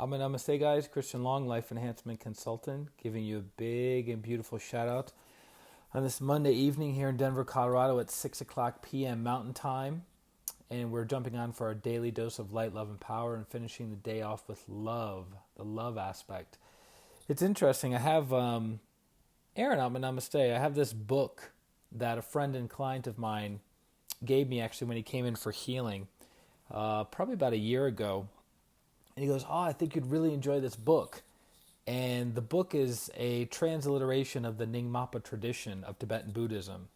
Namaste, guys. ChristianRLong, Life Enhancement Consultant, giving you a big and beautiful shout out on this Monday evening here in Denver, Colorado at 6 o'clock p.m. Mountain Time. And we're jumping on for our daily dose of light, love, and power and finishing the day off with love, the love aspect. It's interesting. I have, Aaron, Namaste. I have this book that a friend and client of mine gave me actually when he came in for healing, probably about a year ago. And he goes, I think you'd really enjoy this book. And the book is a transliteration of the Nyingmapa tradition of Tibetan Buddhism.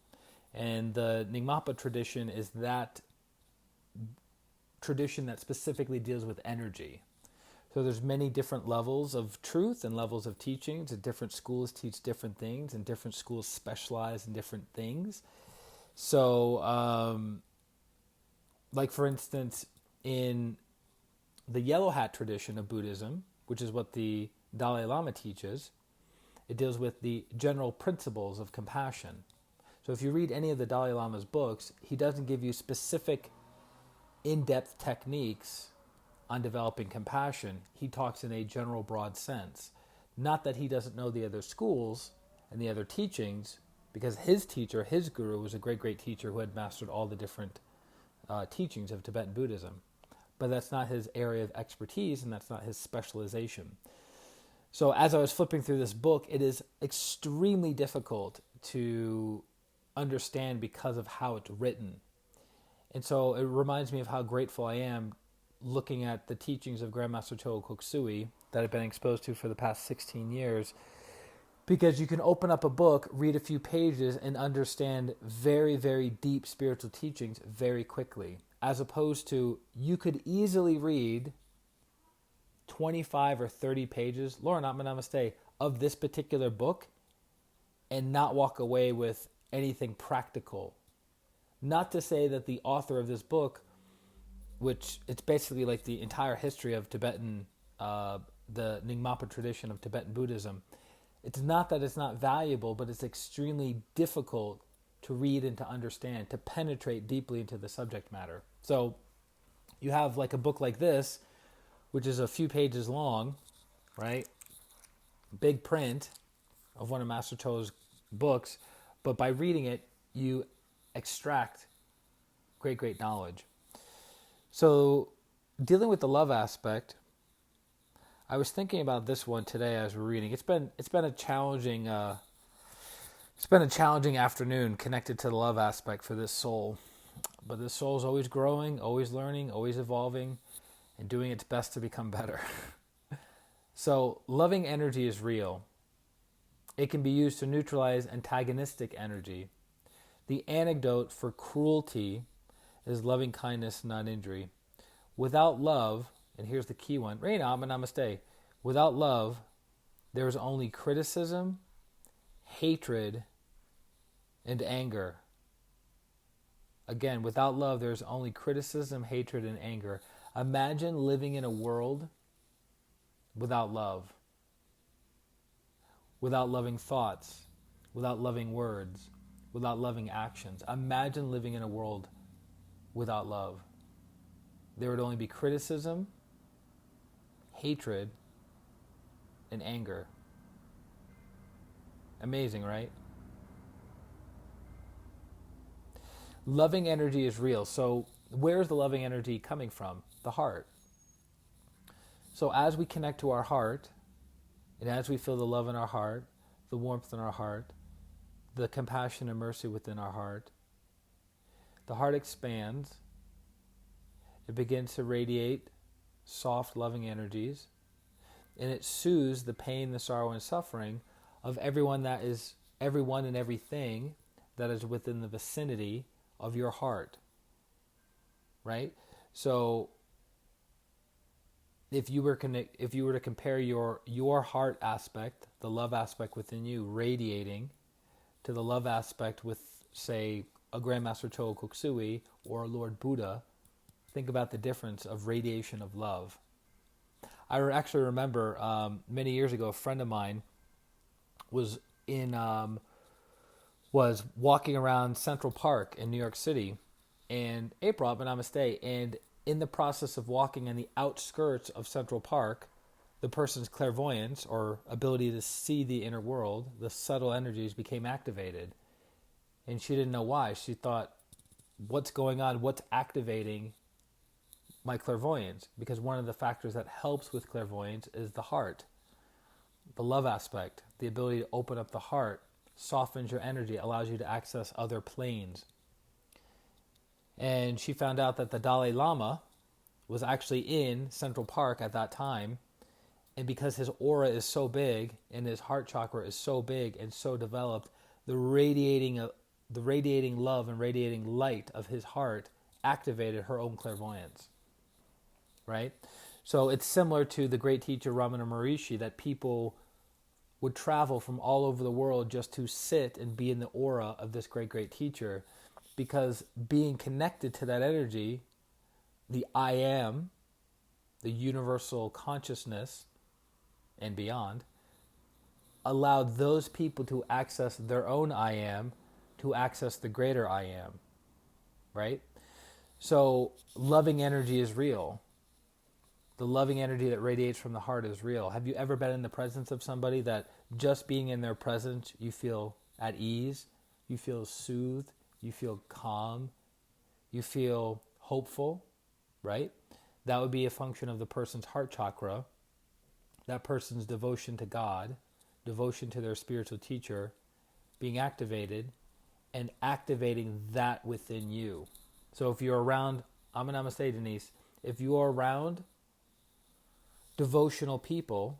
And the Nyingmapa tradition is that tradition that specifically deals with energy. So there's many different levels of truth and levels of teachings, and different schools teach different things, and different schools specialize in different things. So, like for instance, in the yellow hat tradition of Buddhism, which is what the Dalai Lama teaches, it deals with the general principles of compassion. So if you read any of the Dalai Lama's books, he doesn't give you specific in-depth techniques on developing compassion. He talks in a general broad sense. Not that he doesn't know the other schools and the other teachings, because his teacher, his guru, was a great, great teacher who had mastered all the different teachings of Tibetan Buddhism. But that's not his area of expertise, and that's not his specialization. So as I was flipping through this book, it is extremely difficult to understand because of how it's written. And so it reminds me of how grateful I am looking at the teachings of Grandmaster Chogo Koksui that I've been exposed to for the past 16 years, because you can open up a book, read a few pages, and understand very, very deep spiritual teachings very quickly. As opposed to, you could easily read 25 or 30 pages, Lauren, Namaste, of this particular book and not walk away with anything practical. Not to say that the author of this book, which it's basically like the entire history of Tibetan, the Nyingmapa tradition of Tibetan Buddhism, it's not that it's not valuable, but it's extremely difficult to read and to understand, to penetrate deeply into the subject matter. So you have like a book like this, which is a few pages long, right? Big print of one of Master Cho's books, but by reading it, you extract great, great knowledge. So dealing with the love aspect, I was thinking about this one today as we're reading. It's been a challenging afternoon connected to the love aspect for this soul. But this soul is always growing, always learning, always evolving, and doing its best to become better. So loving energy is real. It can be used to neutralize antagonistic energy. The antidote for cruelty is loving kindness, not injury. Without love, and here's the key one, Reina, Namaste. Without love, there is only criticism, hatred, and anger. Again, without love, there's only criticism, hatred, and anger. Imagine living in a world without love, without loving thoughts, without loving words, without loving actions. Imagine living in a world without love. There would only be criticism, hatred, and anger. Amazing, right? Loving energy is real. So where's the loving energy coming from? The heart. So as we connect to our heart, and as we feel the love in our heart, the warmth in our heart, the compassion and mercy within our heart, the heart expands. It begins to radiate soft, loving energies, and it soothes the pain, the sorrow, and suffering of everyone and everything that is within the vicinity of your heart, right? So if you were to compare your heart aspect, the love aspect within you radiating, to the love aspect with, say, a Grandmaster Chogo Koksui or a Lord Buddha, think about the difference of radiation of love. I actually remember many years ago, a friend of mine was walking around Central Park in New York City, and April, but Namaste, and in the process of walking on the outskirts of Central Park, the person's clairvoyance or ability to see the inner world, the subtle energies became activated. And she didn't know why. She thought, what's going on? What's activating my clairvoyance? Because one of the factors that helps with clairvoyance is the heart, the love aspect, the ability to open up the heart, softens your energy, allows you to access other planes. And she found out that the Dalai Lama was actually in Central Park at that time. And because his aura is so big and his heart chakra is so big and so developed, the radiating love and radiating light of his heart activated her own clairvoyance, right? So it's similar to the great teacher Ramana Maharishi, that people would travel from all over the world just to sit and be in the aura of this great, great teacher, because being connected to that energy, the I am, the universal consciousness and beyond, allowed those people to access their own I am, to access the greater I am, right? So loving energy is real. The loving energy that radiates from the heart is real. Have you ever been in the presence of somebody that just being in their presence, you feel at ease, you feel soothed, you feel calm, you feel hopeful, right? That would be a function of the person's heart chakra, that person's devotion to God, devotion to their spiritual teacher, being activated and activating that within you. So if you're around, I'm going to say, Denise, if you are around devotional people,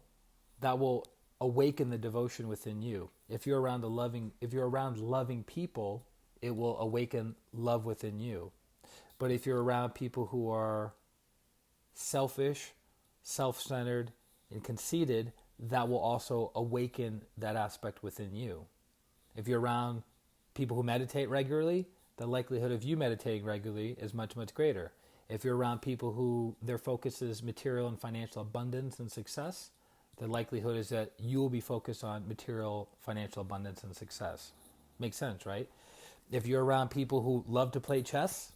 that will awaken the devotion within you. If you're around loving people, it will awaken love within you. But if you're around people who are selfish, self-centered, and conceited, that will also awaken that aspect within you. If you're around people who meditate regularly, the likelihood of you meditating regularly is much, much greater. If you're around people who their focus is material and financial abundance and success, the likelihood is that you will be focused on material, financial abundance and success. Makes sense, right? If you're around people who love to play chess,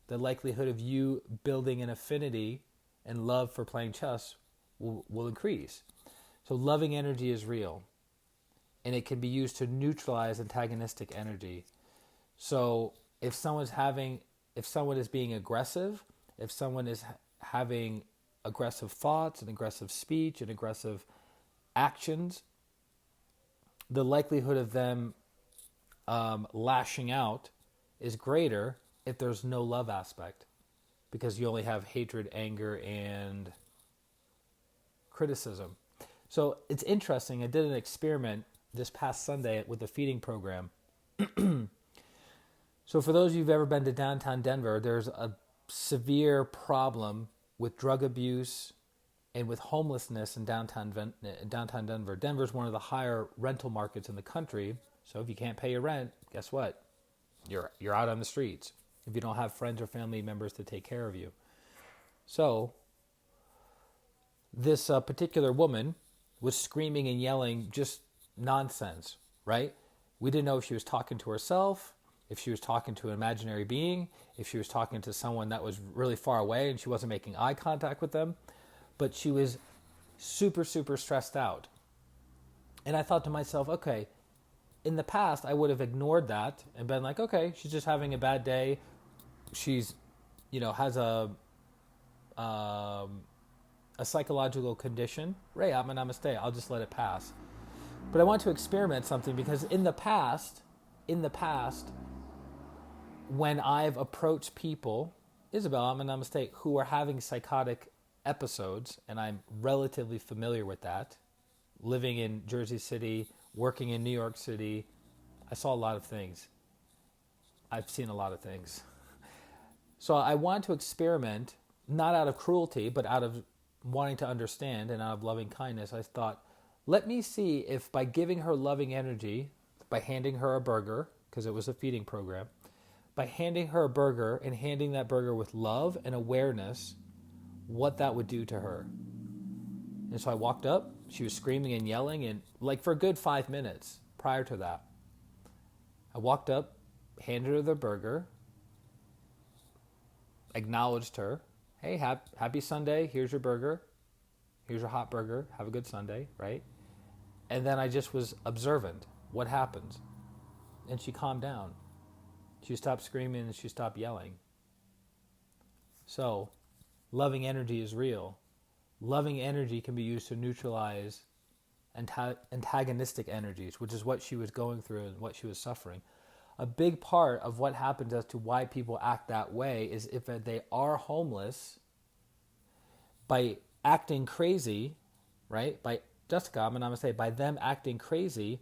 the likelihood of you building an affinity and love for playing chess will increase. So loving energy is real, and it can be used to neutralize antagonistic energy. So if someone is being aggressive, if someone is having aggressive thoughts and aggressive speech and aggressive actions, the likelihood of them lashing out is greater if there's no love aspect, because you only have hatred, anger, and criticism. So it's interesting. I did an experiment this past Sunday with a feeding program. So for those of you who've ever been to downtown Denver, there's a severe problem with drug abuse and with homelessness in downtown Denver. Denver's one of the higher rental markets in the country. So if you can't pay your rent, guess what? You're out on the streets if you don't have friends or family members to take care of you. So this particular woman was screaming and yelling just nonsense, right? We didn't know if she was talking to herself, if she was talking to an imaginary being, if she was talking to someone that was really far away and she wasn't making eye contact with them. But she was super, super stressed out. And I thought to myself, okay, in the past, I would have ignored that and been like, okay, she's just having a bad day. She's, has a psychological condition. Namaste. I'll just let it pass. But I want to experiment something, because in the past, when I've approached people, Isabel, Namaste, who are having psychotic episodes, and I'm relatively familiar with that, living in Jersey City, working in New York City, I saw a lot of things. I've seen a lot of things. So I want to experiment, not out of cruelty, but out of wanting to understand and out of loving kindness. I thought, let me see if by giving her loving energy, by handing her a burger, because it was a feeding program, by handing her a burger and handing that burger with love and awareness, what that would do to her. And so I walked up. She was screaming and yelling, and like for a good 5 minutes prior to that. I walked up, handed her the burger, acknowledged her. Hey, happy Sunday. Here's your burger. Here's your hot burger. Have a good Sunday, right? And then I just was observant. What happens? And she calmed down. She stopped screaming and she stopped yelling. So, loving energy is real. Loving energy can be used to neutralize antagonistic energies, which is what she was going through and what she was suffering. A big part of what happens as to why people act that way is if they are homeless, by acting crazy, right? By Jessica, I'm going to say, by them acting crazy,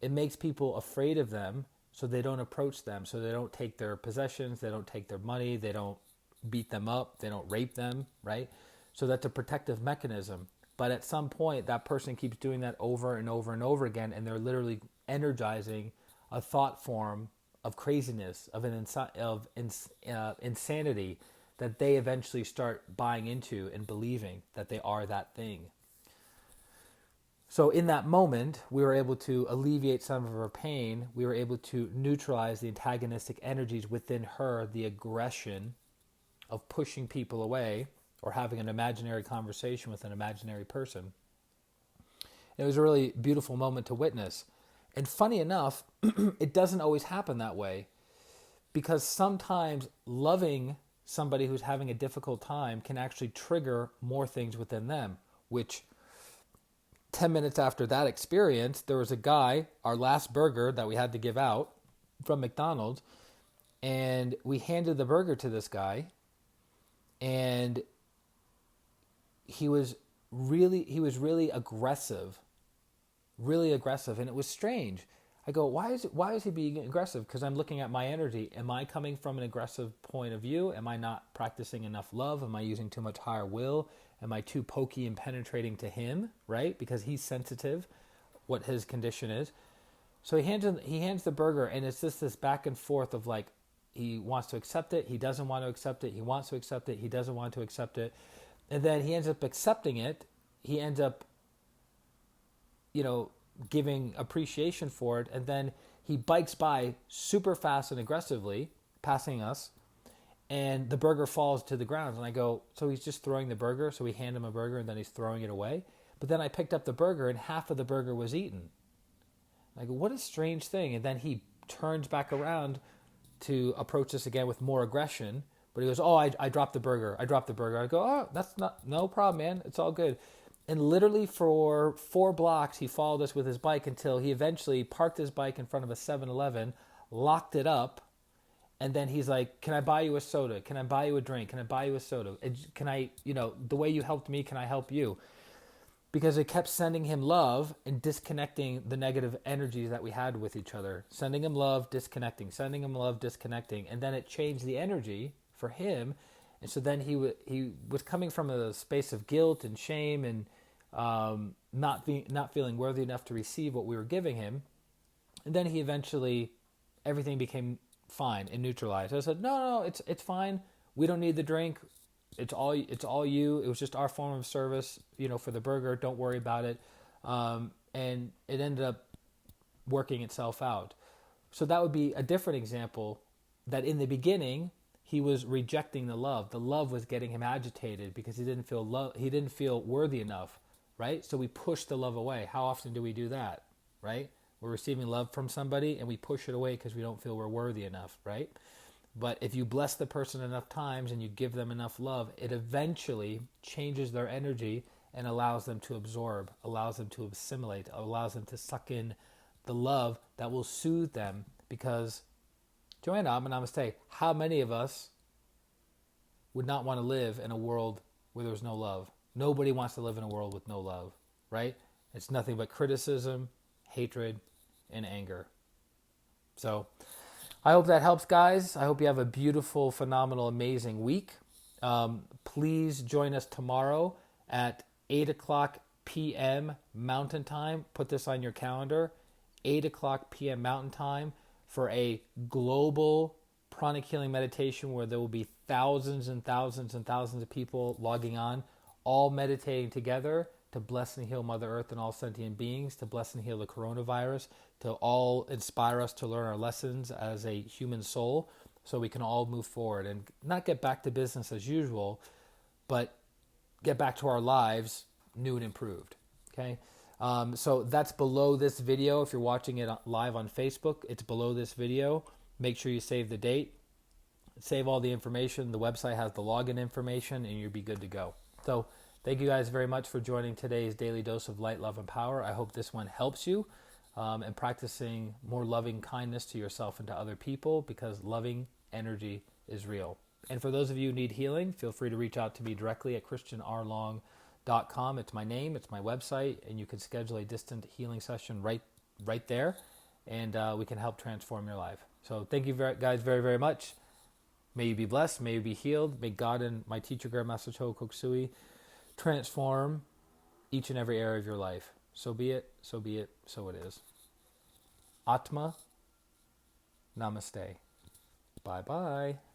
it makes people afraid of them, so they don't approach them, so they don't take their possessions, they don't take their money, they don't beat them up, they don't rape them, right? So that's a protective mechanism. But at some point, that person keeps doing that over and over and over again, and they're literally energizing a thought form of craziness, of insanity, that they eventually start buying into and believing that they are that thing. So in that moment, we were able to alleviate some of her pain. We were able to neutralize the antagonistic energies within her, the aggression of pushing people away or having an imaginary conversation with an imaginary person. It was a really beautiful moment to witness. And funny enough, it doesn't always happen that way, because sometimes loving somebody who's having a difficult time can actually trigger more things within them, which 10 minutes after that experience, there was a guy, our last burger that we had to give out from McDonald's, and we handed the burger to this guy, and he was really aggressive, and it was strange. I go, why is he being aggressive? Because I'm looking at my energy. Am I coming from an aggressive point of view? Am I not practicing enough love? Am I using too much higher will? Am I too pokey and penetrating to him, right? Because he's sensitive, what his condition is. So he hands the burger, and it's just this back and forth of like, he wants to accept it, he doesn't want to accept it, he wants to accept it, he doesn't want to accept it. And then he ends up accepting it. He ends up, giving appreciation for it. And then he bikes by super fast and aggressively, passing us. And the burger falls to the ground. And I go, so he's just throwing the burger? So we hand him a burger and then he's throwing it away? But then I picked up the burger and half of the burger was eaten. I go, what a strange thing. And then he turns back around to approach us again with more aggression. But he goes, oh, I dropped the burger. I go, oh, that's no problem, man. It's all good. And literally for 4 blocks, he followed us with his bike until he eventually parked his bike in front of a 7-Eleven, locked it up, and then he's like, can I buy you a soda? Can I buy you a drink? Can I buy you a soda? Can I, the way you helped me, can I help you? Because it kept sending him love and disconnecting the negative energies that we had with each other. Sending him love, disconnecting. Sending him love, disconnecting. And then it changed the energy for him. And so then he was coming from a space of guilt and shame and not feeling worthy enough to receive what we were giving him. And then he eventually, everything became fine and neutralized. I said, no, it's fine. We don't need the drink. It's all you. It was just our form of service, for the burger. Don't worry about it. And it ended up working itself out. So that would be a different example, that in the beginning, he was rejecting the love. The love was getting him agitated because he didn't feel worthy enough, right? So we push the love away. How often do we do that, right? We're receiving love from somebody and we push it away because we don't feel we're worthy enough, right? But if you bless the person enough times and you give them enough love, it eventually changes their energy and allows them to absorb, allows them to assimilate, allows them to suck in the love that will soothe them. Because, Joanna, I'm going to say, how many of us would not want to live in a world where there's no love? Nobody wants to live in a world with no love, right? It's nothing but criticism, hatred, and anger. So I hope that helps, guys. I hope you have a beautiful, phenomenal, amazing week. Please join us tomorrow at 8 o'clock p.m. Mountain Time. Put this on your calendar, 8 o'clock p.m. Mountain Time, for a global pranic healing meditation where there will be thousands and thousands and thousands of people logging on, all meditating together to bless and heal Mother Earth and all sentient beings, to bless and heal the coronavirus, to all inspire us to learn our lessons as a human soul so we can all move forward and not get back to business as usual, but get back to our lives, new and improved. Okay. So that's below this video. If you're watching it live on Facebook, it's below this video. Make sure you save the date, save all the information. The website has the login information, and you'll be good to go. So thank you guys very much for joining today's Daily Dose of Light, Love, and Power. I hope this one helps you in practicing more loving kindness to yourself and to other people, because loving energy is real. And for those of you who need healing, feel free to reach out to me directly at ChristianRLong.com. It's my name, it's my website, and you can schedule a distant healing session right there, and we can help transform your life. So thank you guys very, very much. May you be blessed, may you be healed. May God and my teacher, Grandmaster Cho Koksui, transform each and every area of your life. So be it, so be it, so it is. Atma, namaste. Bye-bye.